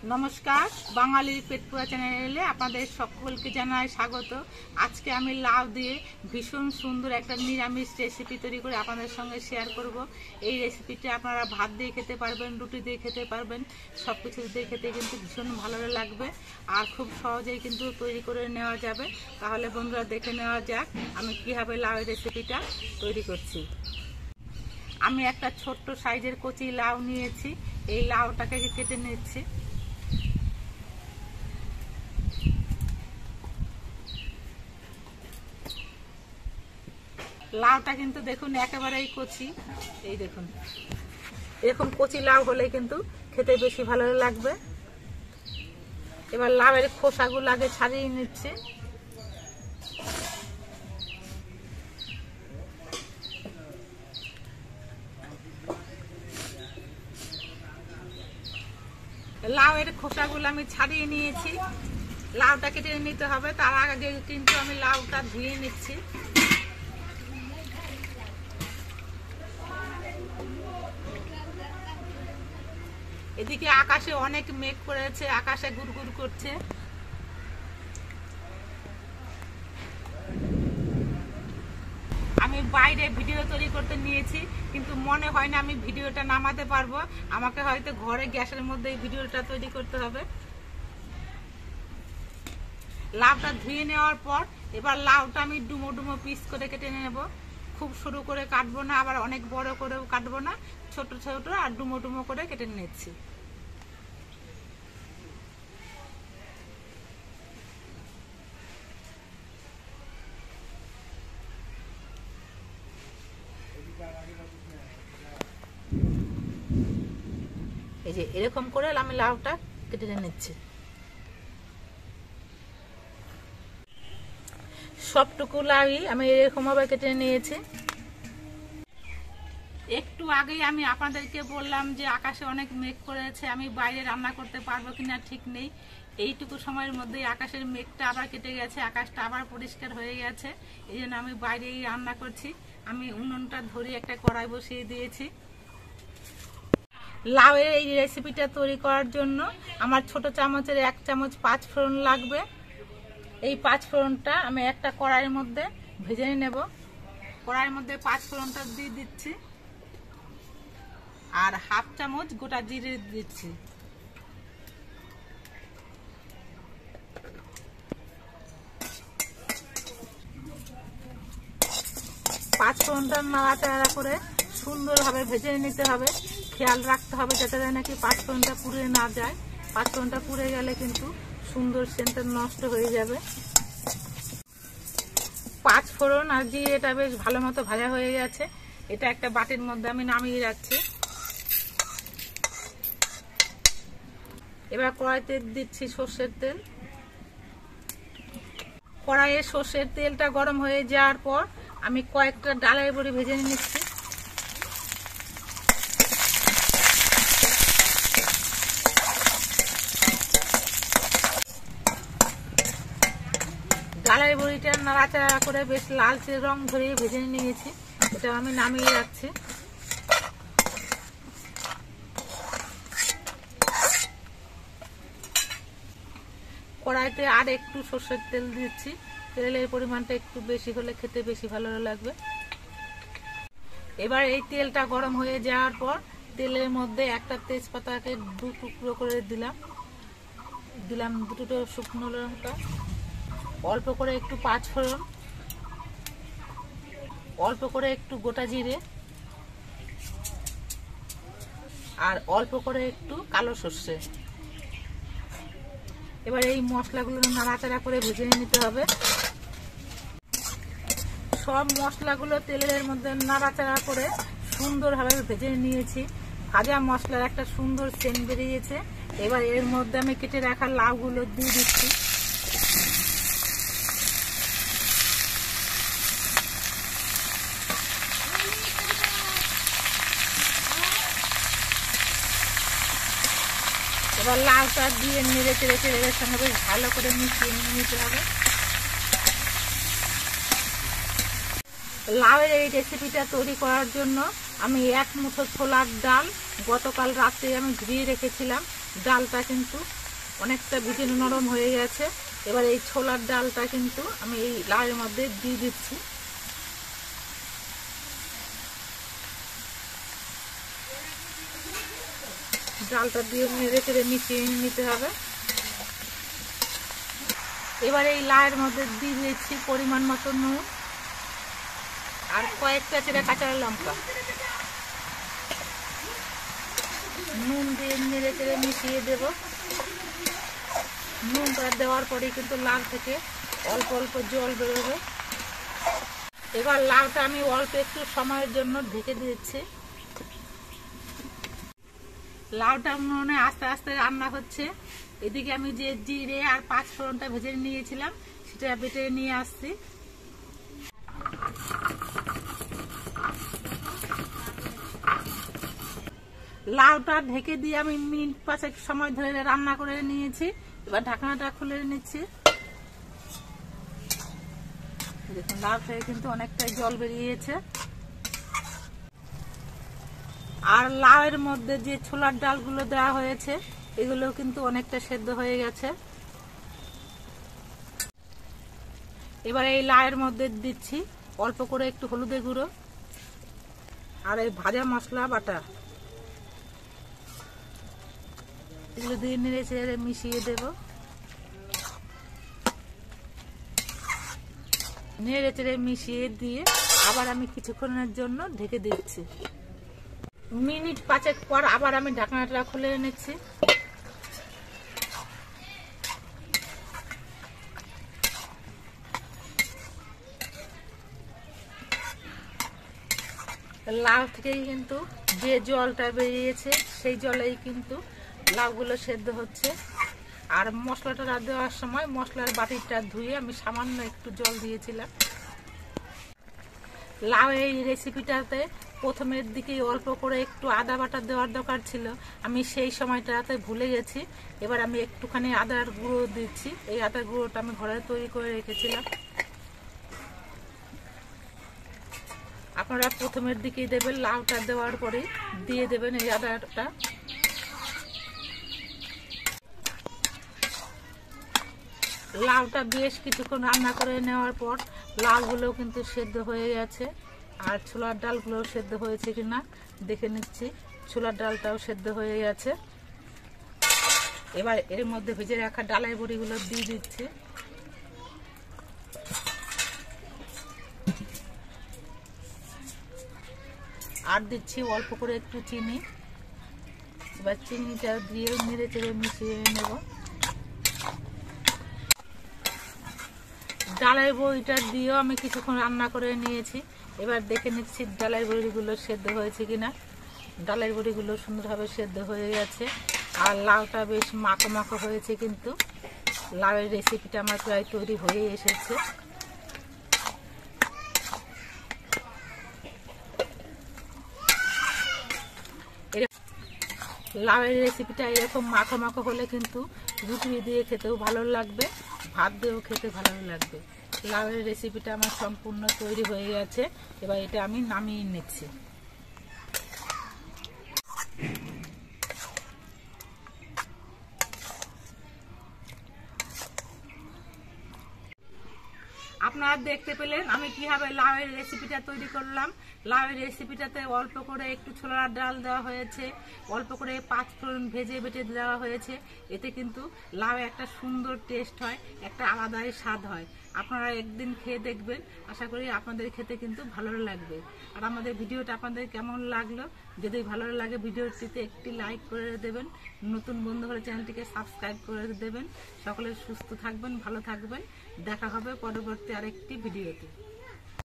নমস্কার, বাঙালির পেটপুরা চ্যানেলে আপনাদের সকলকে জানাই স্বাগত। আজকে আমি লাউ দিয়ে ভীষণ সুন্দর একটা নিরামিষ রেসিপি তৈরি করে আপনাদের সঙ্গে শেয়ার করব। এই রেসিপিটা আপনারা ভাত দিয়ে খেতে পারবেন, রুটি দিয়ে খেতে পারবেন, সব কিছু দিয়ে খেতে কিন্তু ভীষণ ভালো লাগবে আর খুব সহজেই কিন্তু তৈরি করে নেওয়া যাবে। তাহলে বন্ধুরা দেখে নেওয়া যাক আমি কীভাবে লাউয়ের রেসিপিটা তৈরি করছি। আমি একটা ছোট্ট সাইজের কচি লাউ নিয়েছি। এই লাউটাকে কেটে নিচ্ছি। লাউটা কিন্তু দেখুন একেবারেই কচি। এই দেখুন, এরকম কচি লাউ হলে কিন্তু খেতে বেশি ভালো লাগবে। এবার লাউয়ের খোসাগুলো আগে ছাড়িয়ে নিচ্ছে। লাউয়ের খোসাগুলো আমি ছাড়িয়ে নিয়েছি। লাউটা কেটে নিতে হবে, তার আগে কিন্তু আমি লাউটা ধুয়ে নিচ্ছি। এদিকে আকাশে অনেক মেঘ করেছে, আকাশে গুড়গুড় করছে। আমি বাইরে ভিডিও তৈরি করতে নিয়েছি, কিন্তু মনে হয় না আমি ভিডিওটা নামাতে পারবো। আমাকে হয়তো ঘরে গ্যাসের মধ্যে ভিডিওটা তৈরি করতে হবে। লাউটা ধুয়ে নেওয়ার পর এবার লাউটা আমি ডুমো ডুমো পিস করে কেটে নেব। খুব সরু করে কাটবো না, আবার অনেক বড় করেও কাটবো না, ছোট ছোট আর ডুমো ডুমো করে কেটে নিচ্ছি। এই যে এরকম করে আমি লাউটা কেটে নিচ্ছি। সবটুকু লাউই আমি এরকম ভাবে কেটে নিয়েছি। একটু আগেই আমি আপনাদেরকে বললাম যে আকাশে অনেক মেঘ করেছে, আমি বাইরে রান্না করতে পারবো কিনা ঠিক নেই। এইটুকু সময়ের মধ্যেই আকাশের মেঘটা আবার কেটে গেছে, আকাশটা আবার পরিষ্কার হয়ে গেছে। এই জন্য আমি বাইরেই রান্না করছি। আমি উনুনটা ধরে একটা কড়াই বসিয়ে দিয়েছি। লাউয়ের এই রেসিপিটা তৈরি করার জন্য আমার ছোট চামচের 1 চামচ 5 ফোড়ন লাগবে। এই 5 ফোড়নটা আমি একটা কড়াইয়ের মধ্যে ভেজে নেব। কড়াইয়ের মধ্যে 5 ফোড়নটা দিয়ে দিচ্ছি আর 1/2 চামচ গোটা জিরে দিচ্ছি। পাঁচ ফোড়নটা নাড়াচাড়া করে সুন্দরভাবে ভেজে নিতে হবে। খেয়াল রাখতে হবে যাতে নাকি 5 ফোড়নটা পুড়ে না যায়। 5 ফোড়নটা পুড়ে গেলে কিন্তু সুন্দর সেন্টটা নষ্ট হয়ে যাবে। 5 ফোড়ন আর জিরেটা বেশ ভালো মতো ভাজা হয়ে গেছে। এটা একটা বাটির মধ্যে আমি নামিয়ে রাখছি। এবার কড়াইতে দিচ্ছি সর্ষের তেল। কড়াইয়ে সর্ষের তেলটা গরম হয়ে যাওয়ার পর আমি কয়েকটা ডালের বড়ি ভেজে নিচ্ছি। ডালের বড়িটা নাড়াচাড়া করে বেশ লালচে রং ধরিয়ে ভেজে নিয়েছি। এটা আমি নামিয়ে রাখছি। কড়াইতে আর একটু সর্ষের তেল দিচ্ছি। তেলের পরিমাণটা একটু বেশি হলে খেতে বেশি ভালো লাগবে। এবার এই তেলটা গরম হয়ে যাওয়ার পর তেলের মধ্যে একটা তেজপাতাকে 2 টুকরো করে দিলাম। 2টো শুকনো লঙ্কা, অল্প করে একটু 5 ফোড়ন, অল্প করে একটু গোটা জিরে আর অল্প করে একটু কালো সর্ষে। এবার এই মশলাগুলো নাড়াচাড়া করে ভেজে নিতে হবে। সব মশলাগুলো তেলের মধ্যে নাড়াচাড়া করে সুন্দরভাবে ভেজে নিয়েছি। ভাজা মশলার একটা সুন্দর সেন্ট বেরিয়েছে। এবার এর মধ্যে আমি কেটে রাখা লাউগুলো দিয়ে দিচ্ছি। এবার লাউটা দিয়ে নেড়ে চেড়ে এর সঙ্গে বেশ ভালো করে মিশিয়ে নিতে হবে। লাউয়ের এই রেসিপিটা তৈরি করার জন্য আমি 1 মুঠো ছোলার ডাল গতকাল রাতে আমি ভিজিয়ে রেখেছিলাম। ডালটা কিন্তু অনেকটা ভিজে নরম হয়ে গেছে। এবার এই ছোলার ডালটা কিন্তু আমি এই লাউয়ের মধ্যে দিয়ে দিচ্ছি। ডালটা দিয়ে নেড়ে চেড়ে মিশিয়ে নিতে হবে। এবার এই লাউয়ের মধ্যে দিয়ে দিচ্ছি পরিমাণ মতো নুন আর কয়েকটা চেরা কাঁচা লঙ্কা। নুন দিয়ে নেড়ে চেড়ে মিশিয়ে দেব। নুনটা দেওয়ার পরে কিন্তু লাউ থেকে অল্প অল্প জল বেরোবে। এবার লাউটা আমি অল্প একটু সময়ের জন্য ঢেকে দিয়েছি। লাউটা মনে আস্তে আস্তে রান্না হচ্ছে। এদিকে আমি যে জিরে আর 5 ফোড়নটা ভেজে নিয়েছিলাম সেটা বেটে নিয়ে আসছি। লাউটা ঢেকে দিয়ে আমি মিনিট 5 সময় ধরে রান্না করে নিয়েছি। এবার ঢাকনাটা খুলে নিচ্ছি। দেখুন লাউ থেকে কিন্তু অনেকটাই জল বেরিয়েছে। আর লাউয়ের মধ্যে যে ছোলার ডালগুলো দেওয়া হয়েছে এগুলো কিন্তু অনেকটা সেদ্ধ হয়ে গেছে। এবার এই লাউয়ের মধ্যে দিচ্ছি অল্প করে একটু হলুদের গুঁড়ো আর এই ভাজা মশলা বাটা। এগুলো দিয়ে নেড়ে চেড়ে মিশিয়ে দেব। নেড়ে চেড়ে মিশিয়ে দিয়ে আবার আমি কিছুক্ষণের জন্য ঢেকে দিচ্ছি। মিনিট 5 পর আবার আমি ঢাকনাটা খুলে নিচ্ছি। লাউ থেকেই কিন্তু যে জলটা বেরিয়েছে সেই জলেই কিন্তু লাউগুলো সেদ্ধ হচ্ছে। আর মশলাটা দেওয়ার সময় মশলার বাটিটা ধুয়ে আমি সামান্য একটু জল দিয়েছিলাম। লাউ এই রেসিপিটাতে প্রথমের দিকে অল্প করে একটু আদা বাটা দেওয়ার দরকার ছিল, আমি সেই সময়টাতে ভুলে গেছি। এবার আমি একটুখানি আদার গুঁড়ো দিচ্ছি। এই আদার গুঁড়োটা আমি ঘরে তৈরি করে রেখেছিলাম। আপনারা প্রথমের দিকেই দেবেন, লাউটা দেওয়ার পরে দিয়ে দেবেন এই আদাটা। লাউটা বেশ কিছুক্ষণ রান্না করে নেওয়ার পর লাউগুলো কিন্তু সেদ্ধ হয়ে গেছে। আর ছোলার ডালগুলো সেদ্ধ হয়েছে কিনা দেখে নিচ্ছি। ছোলার ডালটাও সেদ্ধ হয়ে গেছে। এবার এর মধ্যে ভেজে রাখা ডালের বড়িগুলো দিয়ে দিচ্ছি। আর দিচ্ছি অল্প করে একটু চিনি। এবার চিনিটা দিয়ে নেড়ে চেড়ে মিশিয়ে নেব। ডালের বড়িটা দিয়েও আমি কিছুক্ষণ রান্না করে নিয়েছি। এবার দেখে নিচ্ছি ডালের বড়িগুলো সেদ্ধ হয়েছে কিনা। ডালের বড়িগুলো সুন্দরভাবে সেদ্ধ হয়ে গেছে। আর লাউটা বেশ মাখো মাখো হয়েছে। কিন্তু লাউয়ের রেসিপিটা আমার প্রায় তৈরি হয়ে এসেছে। লাউয়ের রেসিপিটা এরকম মাখো মাখো হলে কিন্তু রুটি দিয়ে খেতেও ভালো লাগবে, ভাত দিয়েও খেতে ভালো লাগবে। লাউয়ের রেসিপিটা আমার সম্পূর্ণ তৈরি হয়ে গেছে। এবার এটা আমি নামিয়ে নিচ্ছি। আপনারা দেখতে পেলেন আমি কিভাবে লাউয়ের রেসিপিটা তৈরি করলাম। লাউয়ের রেসিপিটাতে অল্প করে একটু ছোলার ডাল দেওয়া হয়েছে, অল্প করে 5 ফোড়ন ভেজে বেটে দেওয়া হয়েছে। এতে কিন্তু লাউ একটা সুন্দর টেস্ট হয়, একটা আলাদাই স্বাদ হয়। আপনারা একদিন খেয়ে দেখবেন, আশা করি আপনাদের খেতে কিন্তু ভালো লাগবে। আর আমাদের ভিডিওটা আপনাদের কেমন লাগলো, যদি ভালো লাগে ভিডিওটিতে একটি লাইক করে দেবেন, নতুন বন্ধু হলে চ্যানেলটিকে সাবস্ক্রাইব করে দেবেন। সকলে সুস্থ থাকবেন, ভালো থাকবেন। দেখা হবে পরবর্তী আরেকটি ভিডিওতে।